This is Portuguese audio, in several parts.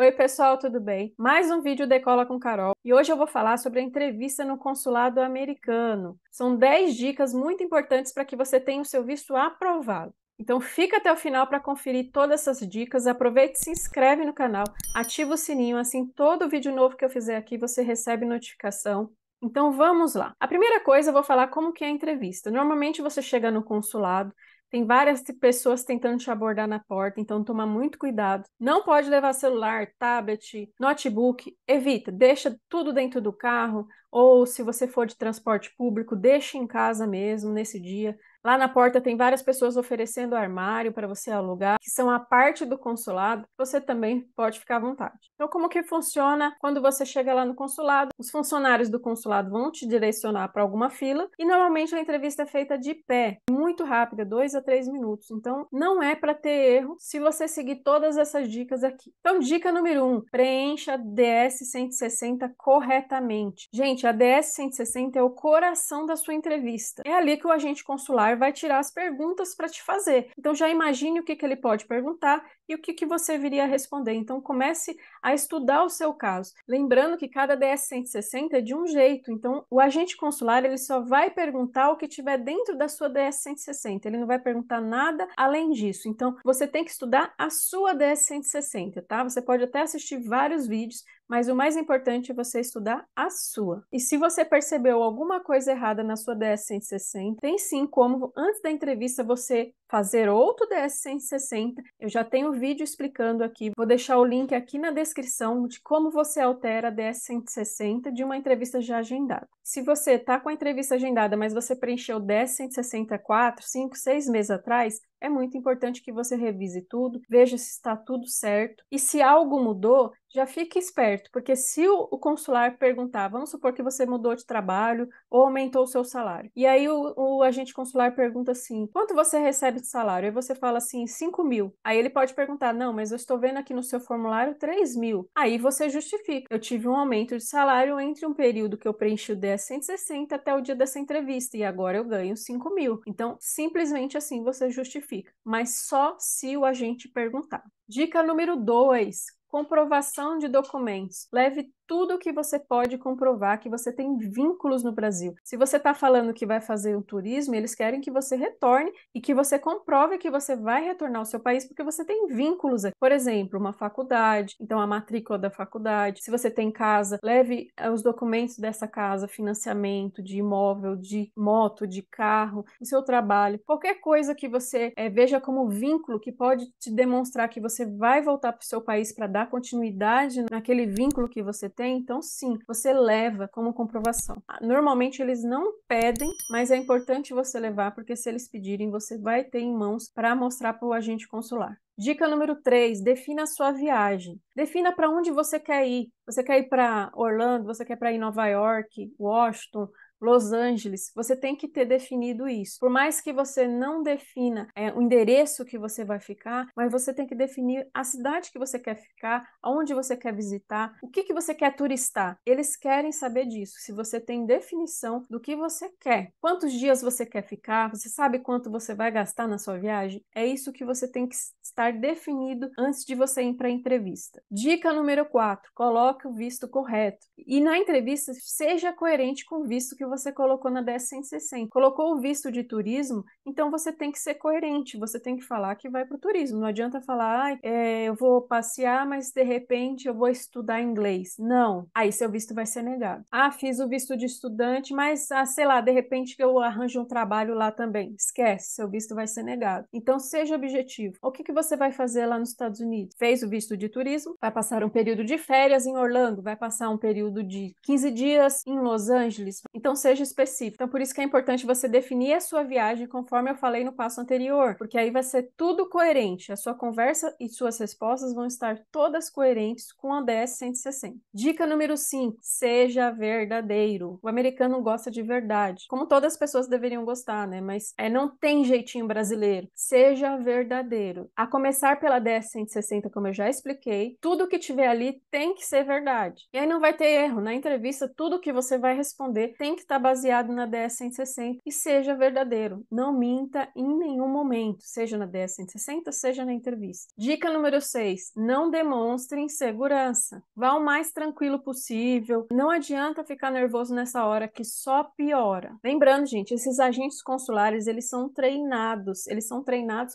Oi, pessoal, tudo bem? Mais um vídeo Decola com Carol e hoje eu vou falar sobre a entrevista no consulado americano. São 10 dicas muito importantes para que você tenha o seu visto aprovado. Então fica até o final para conferir todas essas dicas, aproveita e se inscreve no canal, ativa o sininho, assim todo vídeo novo que eu fizer aqui você recebe notificação. Então vamos lá. A primeira coisa eu vou falar como que é a entrevista. Normalmente você chega no consulado, tem várias pessoas tentando te abordar na porta, então toma muito cuidado. Não pode levar celular, tablet, notebook, evita, deixa tudo dentro do carro, ou se você for de transporte público, deixa em casa mesmo nesse dia. Lá na porta tem várias pessoas oferecendo armário para você alugar, que são a parte do consulado, você também pode ficar à vontade. Então, como que funciona quando você chega lá no consulado? Os funcionários do consulado vão te direcionar para alguma fila e normalmente a entrevista é feita de pé, muito rápida, 2 a 3 minutos. Então, não é para ter erro se você seguir todas essas dicas aqui. Então, dica número 1, preencha a DS 160 corretamente. Gente, a DS 160 é o coração da sua entrevista. É ali que o agente consular vai tirar as perguntas para te fazer. Então já imagine o que ele pode perguntar e o que você viria a responder. Então comece a estudar o seu caso. Lembrando que cada DS-160 é de um jeito. Então o agente consular ele só vai perguntar o que tiver dentro da sua DS-160. Ele não vai perguntar nada além disso. Então você tem que estudar a sua DS-160, tá? Você pode até assistir vários vídeos, mas o mais importante é você estudar a sua. E se você percebeu alguma coisa errada na sua DS-160, tem sim como, antes da entrevista, você fazer outro DS-160. Eu já tenho vídeo explicando aqui, vou deixar o link aqui na descrição de como você altera a DS-160 de uma entrevista já agendada. Se você está com a entrevista agendada, mas você preencheu o DS-160 4, 5, 6 meses atrás, é muito importante que você revise tudo, veja se está tudo certo. E se algo mudou, já fique esperto, porque se o consular perguntar, vamos supor que você mudou de trabalho ou aumentou o seu salário. E aí o agente consular pergunta assim, quanto você recebe de salário? Aí você fala assim, 5 mil. Aí ele pode perguntar, não, mas eu estou vendo aqui no seu formulário 3 mil. Aí você justifica. Eu tive um aumento de salário entre um período que eu preenchi o DS-160 até o dia dessa entrevista, e agora eu ganho 5 mil. Então, simplesmente assim você justifica, mas só se o agente perguntar. Dica número 2. Comprovação de documentos. Leve tudo o que você pode comprovar que você tem vínculos no Brasil. Se você está falando que vai fazer o turismo, eles querem que você retorne e que você comprove que você vai retornar ao seu país porque você tem vínculos aqui. Por exemplo, uma faculdade, então a matrícula da faculdade. Se você tem casa, leve os documentos dessa casa, financiamento de imóvel, de moto, de carro, do seu trabalho. Qualquer coisa que você veja como vínculo que pode te demonstrar que você vai voltar para o seu país para dar continuidade naquele vínculo que você tem, então sim, você leva como comprovação. Normalmente eles não pedem, mas é importante você levar, porque se eles pedirem, você vai ter em mãos para mostrar para o agente consular. Dica número 3, defina a sua viagem. Defina para onde você quer ir. Você quer ir para Orlando, você quer ir Nova York, Washington, Los Angeles, você tem que ter definido isso. Por mais que você não defina o endereço que você vai ficar, mas você tem que definir a cidade que você quer ficar, aonde você quer visitar, o que você quer turistar. Eles querem saber disso, se você tem definição do que você quer. Quantos dias você quer ficar, você sabe quanto você vai gastar na sua viagem? É isso que você tem que estar definido antes de você ir para a entrevista. Dica número 4, coloque o visto correto. E na entrevista, seja coerente com o visto que você colocou na DS-160. Colocou o visto de turismo, então você tem que ser coerente, você tem que falar que vai para o turismo. Não adianta falar, eu vou passear, mas de repente eu vou estudar inglês. Não, aí seu visto vai ser negado. Fiz o visto de estudante, mas sei lá, de repente eu arranjo um trabalho lá também. Esquece, seu visto vai ser negado. Então seja objetivo. O que você vai fazer lá nos Estados Unidos? Fez o visto de turismo, vai passar um período de férias em Orlando, vai passar um período de 15 dias em Los Angeles. Então seja específico. Então por isso que é importante você definir a sua viagem conforme eu falei no passo anterior, porque aí vai ser tudo coerente. A sua conversa e suas respostas vão estar todas coerentes com a DS-160. Dica número 5, seja verdadeiro. O americano gosta de verdade, como todas as pessoas deveriam gostar, né? Mas não tem jeitinho brasileiro. Seja verdadeiro. A começar pela DS-160, como eu já expliquei, tudo que tiver ali tem que ser verdade. E aí não vai ter erro. Na entrevista, tudo que você vai responder tem que estar baseado na DS-160 e seja verdadeiro. Não minta em nenhum momento, seja na DS-160, seja na entrevista. Dica número 6, não demonstre insegurança. Vá o mais tranquilo possível. Não adianta ficar nervoso nessa hora que só piora. Lembrando, gente, esses agentes consulares, eles são treinados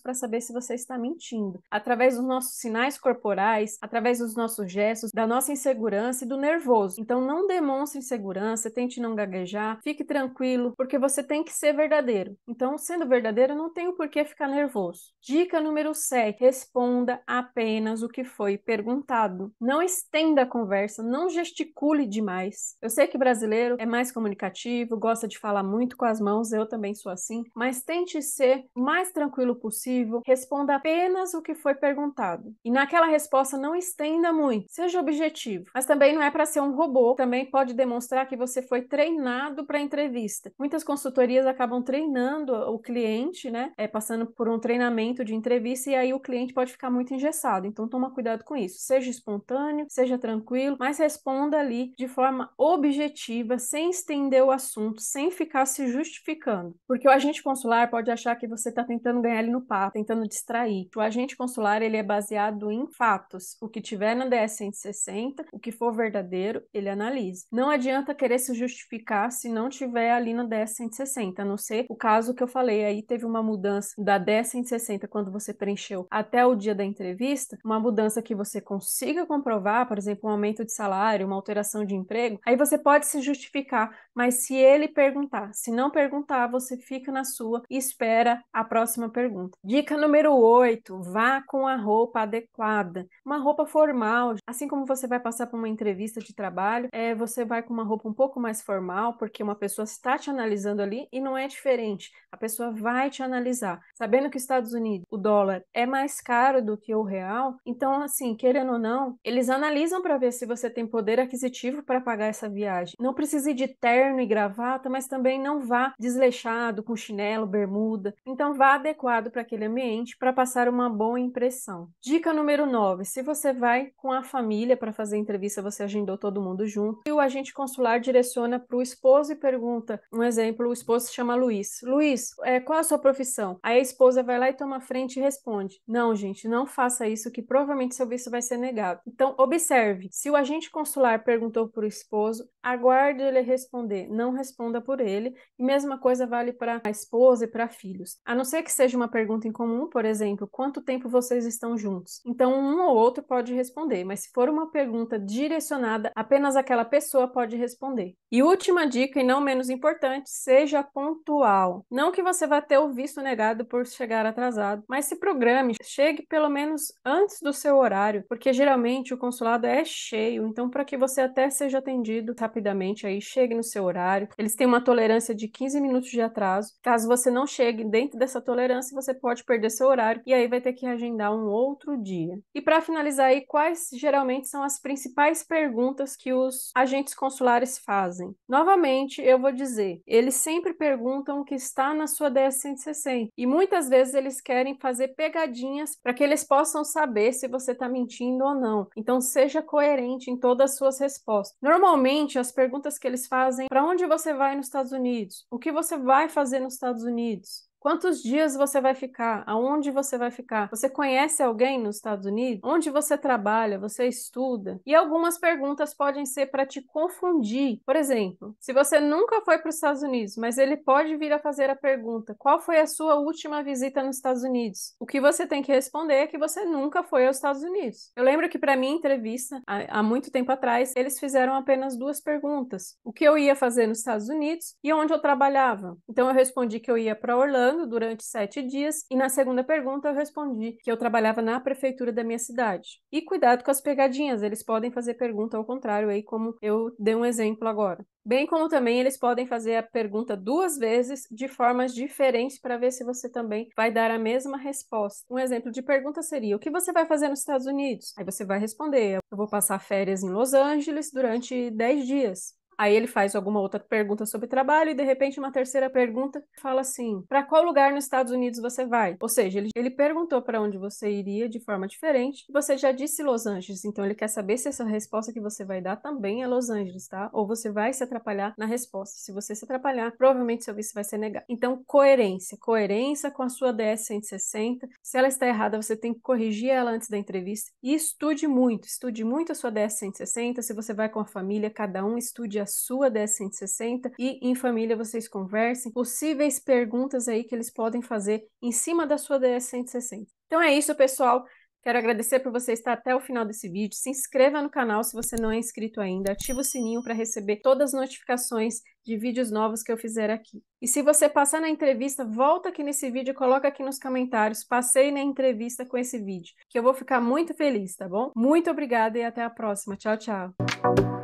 para saber se você está mentindo. Através dos nossos sinais corporais, através dos nossos gestos, da nossa insegurança e do nervoso. Então não demonstre insegurança, tente não gaguejar, fique tranquilo, porque você tem que ser verdadeiro. Então, sendo verdadeiro, não tem o porquê ficar nervoso. Dica número 7, responda apenas o que foi perguntado. Não estenda a conversa, não gesticule demais. Eu sei que brasileiro é mais comunicativo, gosta de falar muito com as mãos, eu também sou assim, mas tente ser o mais tranquilo possível, responda apenas o que foi perguntado. E naquela resposta não estenda muito, seja objetivo. Mas também não é para ser um robô, também pode demonstrar que você foi treinado para a entrevista. Muitas consultorias acabam treinando o cliente, né, passando por um treinamento de entrevista e aí o cliente pode ficar muito engessado. Então toma cuidado com isso. Seja espontâneo, seja tranquilo, mas responda ali de forma objetiva, sem estender o assunto, sem ficar se justificando. Porque o agente consular pode achar que você está tentando ganhar ele no papo, tentando distrair. O agente consular, ele é baseado em fatos. O que tiver na DS-160, o que for verdadeiro, ele analisa. Não adianta querer se justificar se não tiver ali na DS-160, a não ser o caso que eu falei, aí teve uma mudança da DS-160 quando você preencheu até o dia da entrevista, uma mudança que você consiga comprovar, por exemplo, um aumento de salário, uma alteração de emprego, aí você pode se justificar, mas se ele perguntar, se não perguntar, você fica na sua e espera a próxima pergunta. Dica número 8, vá com a roupa adequada. Uma roupa formal, assim como você vai passar por uma entrevista de trabalho, você vai com uma roupa um pouco mais formal, porque uma pessoa está te analisando ali e não é diferente. A pessoa vai te analisar. Sabendo que os Estados Unidos, o dólar é mais caro do que o real, então, assim, querendo ou não, eles analisam para ver se você tem poder aquisitivo para pagar essa viagem. Não precisa ir de terno e gravata, mas também não vá desleixado, com chinelo, bermuda. Então, vá adequado para aquele ambiente para passar uma boa impressão. Dica número 9, se você vai com a família para fazer a entrevista, você agendou todo mundo junto, e o agente consular direciona para o esposo e pergunta, um exemplo, o esposo se chama Luiz. Luiz, qual a sua profissão? Aí a esposa vai lá e toma a frente e responde. Não, gente, não faça isso que provavelmente seu visto vai ser negado. Então, observe, se o agente consular perguntou para o esposo, aguarde ele responder, não responda por ele. E mesma coisa vale para a esposa e para filhos. A não ser que seja uma pergunta em comum, por exemplo, quanto tempo vocês estão juntos? Então, um ou outro pode responder, mas se for uma pergunta direcionada, apenas aquela pessoa pode responder. E última dica, e não menos importante, seja pontual. Não que você vá ter o visto negado por chegar atrasado, mas se programe, chegue pelo menos antes do seu horário, porque geralmente o consulado é cheio, então para que você até seja atendido rapidamente, aí chegue no seu horário. Eles têm uma tolerância de 15 minutos de atraso. Caso você não chegue dentro dessa tolerância, você pode perder seu horário e aí vai ter que agendar um outro dia. E para finalizar aí, quais geralmente são as principais perguntas que os agentes consulares fazem? Novamente, eu vou dizer, eles sempre perguntam o que está na sua DS-160 e muitas vezes eles querem fazer pegadinhas para que eles possam saber se você está mentindo ou não. Então, seja coerente em todas as suas respostas. Normalmente, as perguntas que eles fazem, para onde você vai nos Estados Unidos? O que você vai fazer nos Estados Unidos? Quantos dias você vai ficar? Aonde você vai ficar? Você conhece alguém nos Estados Unidos? Onde você trabalha? Você estuda? E algumas perguntas podem ser para te confundir. Por exemplo, se você nunca foi para os Estados Unidos, mas ele pode vir a fazer a pergunta: qual foi a sua última visita nos Estados Unidos? O que você tem que responder é que você nunca foi aos Estados Unidos. Eu lembro que para minha entrevista, há muito tempo atrás, eles fizeram apenas duas perguntas: o que eu ia fazer nos Estados Unidos e onde eu trabalhava. Então eu respondi que eu ia para Orlando durante 7 dias, e na segunda pergunta eu respondi que eu trabalhava na prefeitura da minha cidade. E cuidado com as pegadinhas, eles podem fazer pergunta ao contrário, aí como eu dei um exemplo agora. Bem como também eles podem fazer a pergunta duas vezes de formas diferentes para ver se você também vai dar a mesma resposta. Um exemplo de pergunta seria: o que você vai fazer nos Estados Unidos? Aí você vai responder: eu vou passar férias em Los Angeles durante 10 dias. Aí ele faz alguma outra pergunta sobre trabalho e de repente uma terceira pergunta fala assim: para qual lugar nos Estados Unidos você vai? Ou seja, ele perguntou para onde você iria de forma diferente. Você já disse Los Angeles, então ele quer saber se essa resposta que você vai dar também é Los Angeles, tá? Ou você vai se atrapalhar na resposta. Se você se atrapalhar, provavelmente seu visto vai ser negado. Então, coerência com a sua DS 160. Se ela está errada, você tem que corrigir ela antes da entrevista e estude muito a sua DS 160. Se você vai com a família, cada um estude a sua DS 160 e em família vocês conversem possíveis perguntas aí que eles podem fazer em cima da sua DS 160. Então é isso, pessoal. Quero agradecer por você estar até o final desse vídeo. Se inscreva no canal se você não é inscrito ainda. Ativa o sininho para receber todas as notificações de vídeos novos que eu fizer aqui. E se você passar na entrevista, volta aqui nesse vídeo e coloca aqui nos comentários: passei na entrevista com esse vídeo, que eu vou ficar muito feliz, tá bom? Muito obrigada e até a próxima. Tchau, tchau.